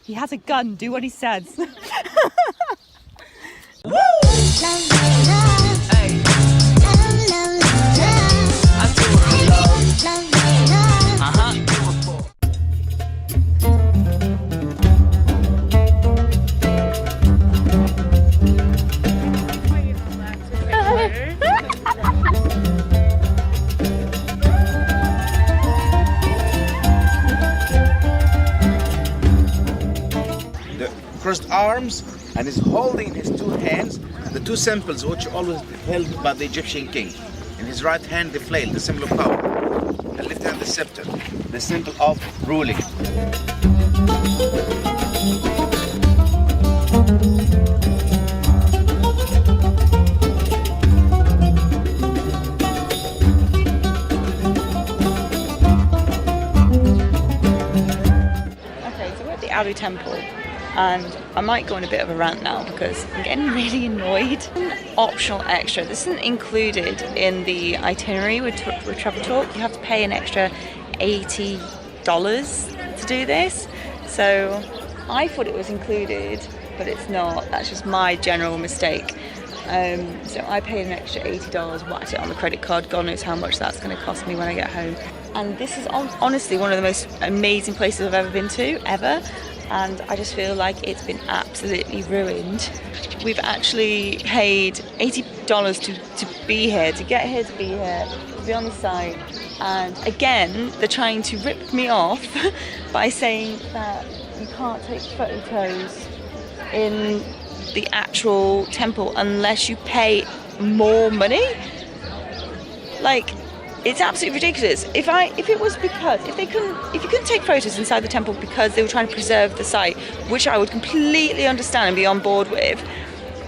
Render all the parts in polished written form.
He has a gun, do what he says. Crossed arms, and is holding in his two hands the two symbols which are always held by the Egyptian king. In his right hand the flail, the symbol of power, and left hand the scepter, the symbol of ruling. Okay, so we're at the Abu Temple. And I might go on a bit of a rant now because I'm getting really annoyed. An optional extra. This isn't included in the itinerary with Travel Talk. You have to pay an extra $80 to do this. So I thought it was included, but it's not. That's just my general mistake. So I paid an extra $80, whacked it on the credit card. God knows how much that's going to cost me when I get home. And this is honestly one of the most amazing places I've ever been to, ever. And I just feel like it's been absolutely ruined. We've actually paid $80 to be here, to get here, to be here, to be on the site. And again, they're trying to rip me off by saying that you can't take photos in the actual temple unless you pay more money. Like, it's absolutely ridiculous. If you couldn't take photos inside the temple because they were trying to preserve the site, which I would completely understand and be on board with,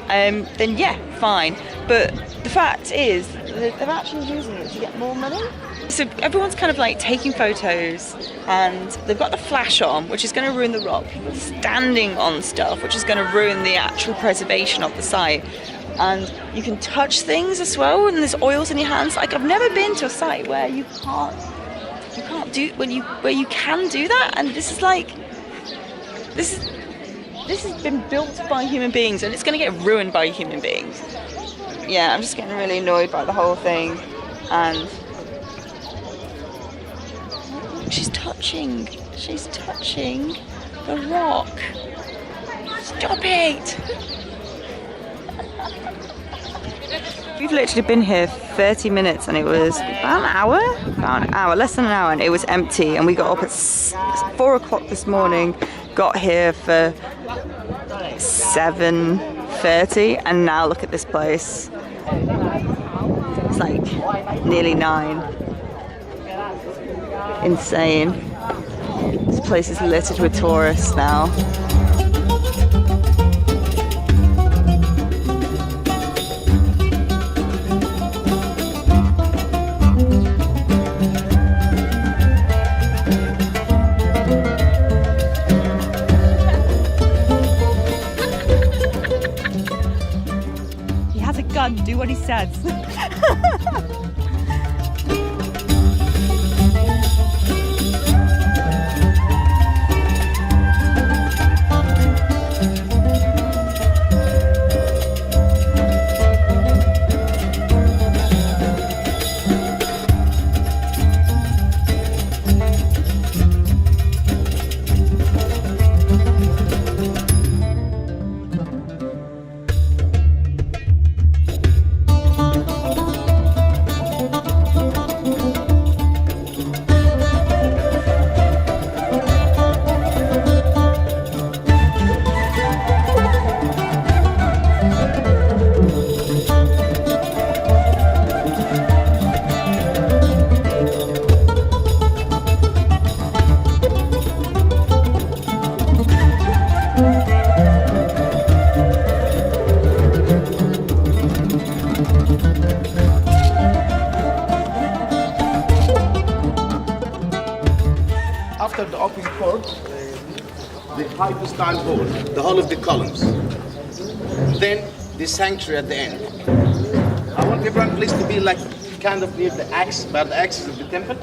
then yeah, fine. But the fact is that they're actually using it to get more money. So everyone's kind of like taking photos, and they've got the flash on, which is going to ruin the rock. People are standing on stuff, which is going to ruin the actual preservation of the site. And you can touch things as well, and there's oils in your hands. Like, I've never been to a site where you can't do where you can do that. And this is like, this has been built by human beings, and it's going to get ruined by human beings. Yeah, I'm just getting really annoyed by the whole thing. And she's touching the rock. Stop it. We've literally been here 30 minutes and it was about an hour, less than an hour, and it was empty. And we got up at 4 o'clock this morning, got here for 7:30, and now look at this place. It's like nearly 9. Insane. This place is littered with tourists now. Do what he says. After the open court, the hypostyle hall, the hall of the columns. Then the sanctuary at the end. I want everyone please to be like kind of near the axis, by the axis of the temple.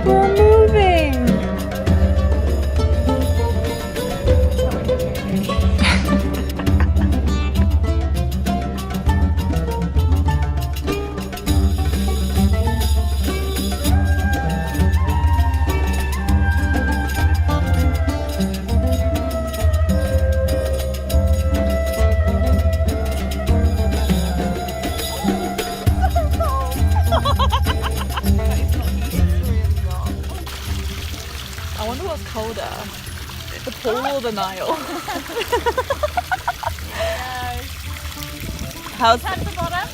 We're moving! I wonder what's colder, the pool or the Nile? How's that the bottom?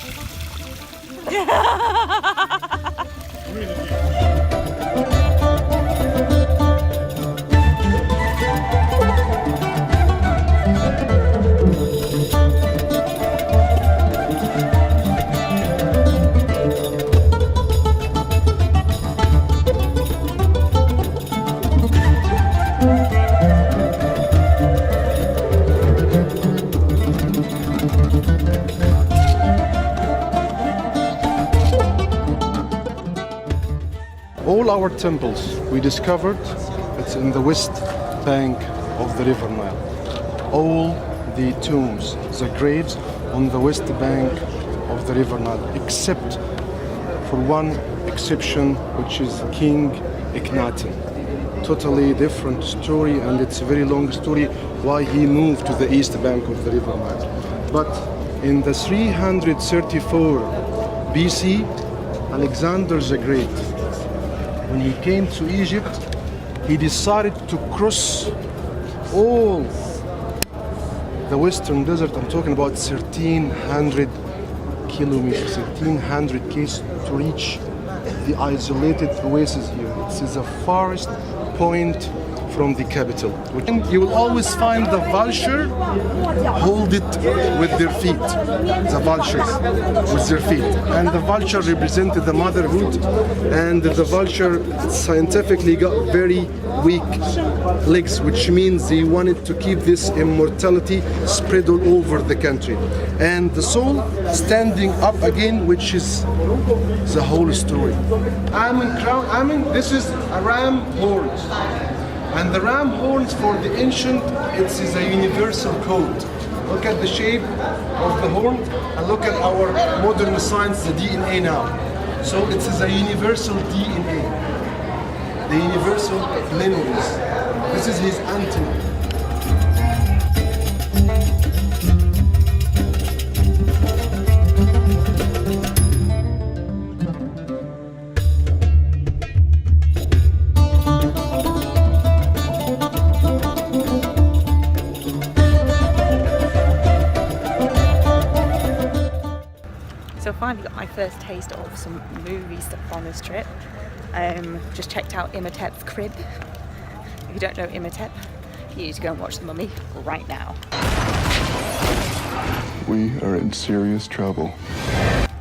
All our temples we discovered, it's in the west bank of the River Nile. All the tombs, the graves on the west bank of the River Nile, except for one exception, which is King Akhenaten. Totally different story, and it's a very long story why he moved to the east bank of the River Nile. But in the 334 BC, Alexander the Great, when he came to Egypt, he decided to cross all the western desert. I'm talking about 1,300 kilometers, 1,300 km to reach the isolated oasis here. It is the farthest point from the capital. And you will always find the vulture hold it with their feet, the vultures with their feet. And the vulture represented the motherhood, and the vulture scientifically got very weak legs, which means they wanted to keep this immortality spread all over the country. And the soul standing up again, which is the whole story. This is a ram horn. And the ram horns for the ancient, it is a universal code. Look at the shape of the horn and look at our modern science, the DNA now. So it is a universal DNA, the universal memories. This is his antenna. So I finally got my first taste of some movie stuff on this trip. Just checked out Imhotep's crib. If you don't know Imhotep, you need to go and watch The Mummy right now. We are in serious trouble.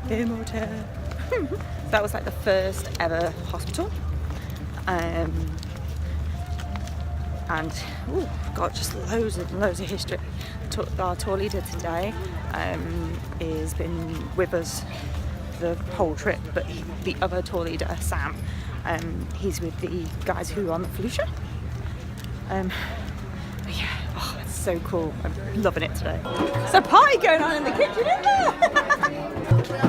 Imhotep. That was like the first ever hospital. And oh god, just loads of history. Our tour leader today has been with us the whole trip, but the other tour leader, Sam, he's with the guys who are on the Philea. But yeah, oh, it's so cool. I'm loving it today. There's a party going on in the kitchen, isn't there?